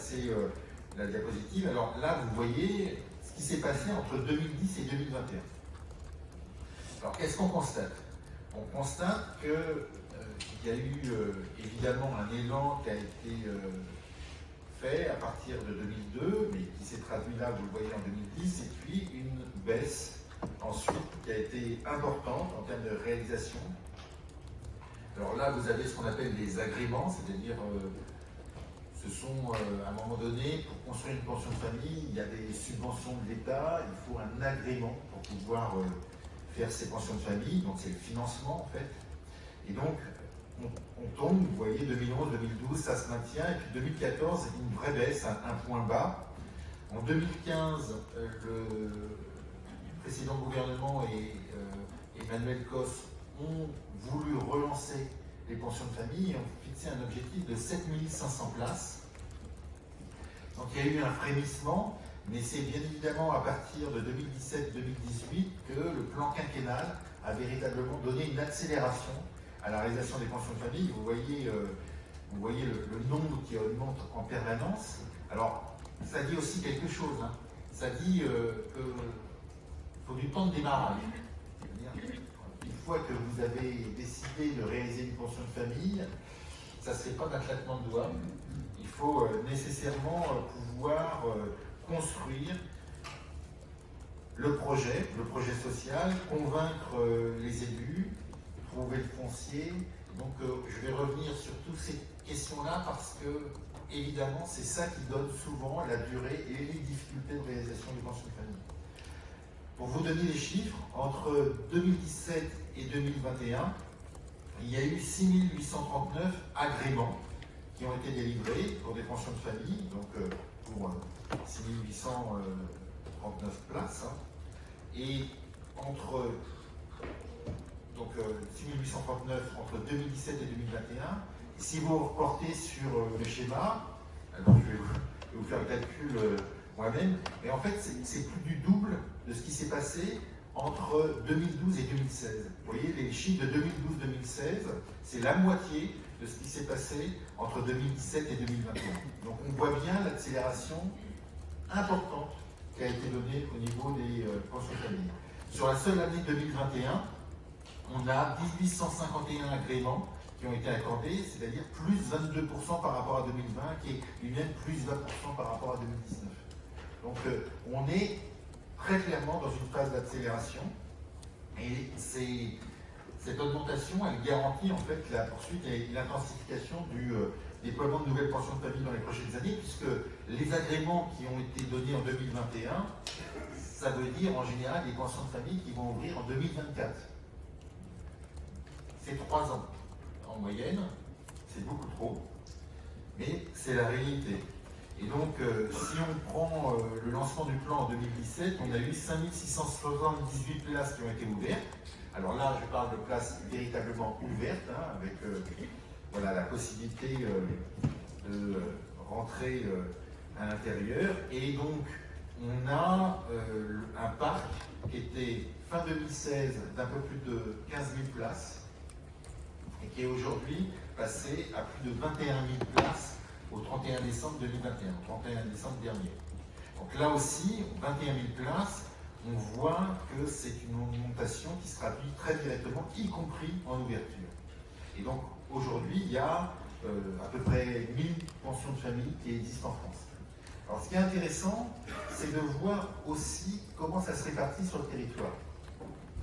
passer la diapositive. Alors là, vous voyez ce qui s'est passé entre 2010 et 2021. Alors qu'est-ce qu'on constate? On constate qu'il y a eu évidemment un élan qui a été fait à partir de 2002, mais qui s'est traduit là, vous le voyez, en 2010, et puis une baisse ensuite qui a été importante en termes de réalisation. Alors là, vous avez ce qu'on appelle les agréments, c'est-à-dire ce sont à un moment donné, pour construire une pension de famille, il y a des subventions de l'État, il faut un agrément pour pouvoir faire ces pensions de famille, donc c'est le financement en fait. Et donc, on tombe, vous voyez, 2011, 2012, ça se maintient, et puis 2014, une vraie baisse, un point bas. En 2015, le précédent gouvernement et Emmanuel Cos ont voulu relancer les pensions de famille et ont fixé un objectif de 7500 places. Donc il y a eu un frémissement, mais c'est bien évidemment à partir de 2017-2018 que le plan quinquennal a véritablement donné une accélération à la réalisation des pensions de famille. Vous voyez le nombre qui augmente en permanence. Alors, ça dit aussi quelque chose. Hein. Ça dit qu'il faut du temps de démarrage. Une fois que vous avez décidé de réaliser une pension de famille, ça ne se fait pas d'un claquement de doigts. Il faut nécessairement pouvoir construire le projet social, convaincre les élus, trouver le foncier. Donc je vais revenir sur toutes ces questions-là parce que, évidemment, c'est ça qui donne souvent la durée et les difficultés de réalisation des pensions de famille. Pour vous donner les chiffres, entre 2017 et 2021, il y a eu 6839 agréments qui ont été délivrés pour des pensions de famille, donc pour 6839 places. Hein. Et entre 6839 entre 2017 et 2021, si vous reportez sur le schéma, alors je vais vous faire le calcul moi-même, mais en fait c'est plus du double de ce qui s'est passé entre 2012 et 2016. Vous voyez, les chiffres de 2012-2016, c'est la moitié de ce qui s'est passé entre 2017 et 2021. Donc on voit bien l'accélération importante qui a été donnée au niveau des pensions familles. Sur la seule année 2021, on a 1851 agréments qui ont été accordés, c'est-à-dire plus 22% par rapport à 2020, qui est lui-même plus 20% par rapport à 2019. Donc on est très clairement dans une phase d'accélération et cette augmentation, elle garantit en fait la poursuite et l'intensification du déploiement de nouvelles pensions de famille dans les prochaines années, puisque les agréments qui ont été donnés en 2021, ça veut dire en général des pensions de famille qui vont ouvrir en 2024. C'est 3 ans en moyenne, c'est beaucoup trop, mais c'est la réalité. Et donc, si on prend le lancement du plan en 2017, on a eu 5678 places qui ont été ouvertes. Alors là, je parle de places véritablement ouvertes, hein, avec voilà, la possibilité de rentrer à l'intérieur. Et donc, on a un parc qui était fin 2016 d'un peu plus de 15 000 places et qui est aujourd'hui passé à plus de 21 000 places au 31 décembre 2021, au 31 décembre dernier. Donc là aussi, 21 000 places, on voit que c'est une augmentation qui se traduit très directement, y compris en ouverture. Et donc aujourd'hui, il y a à peu près 1000 pensions de famille qui existent en France. Alors ce qui est intéressant, c'est de voir aussi comment ça se répartit sur le territoire.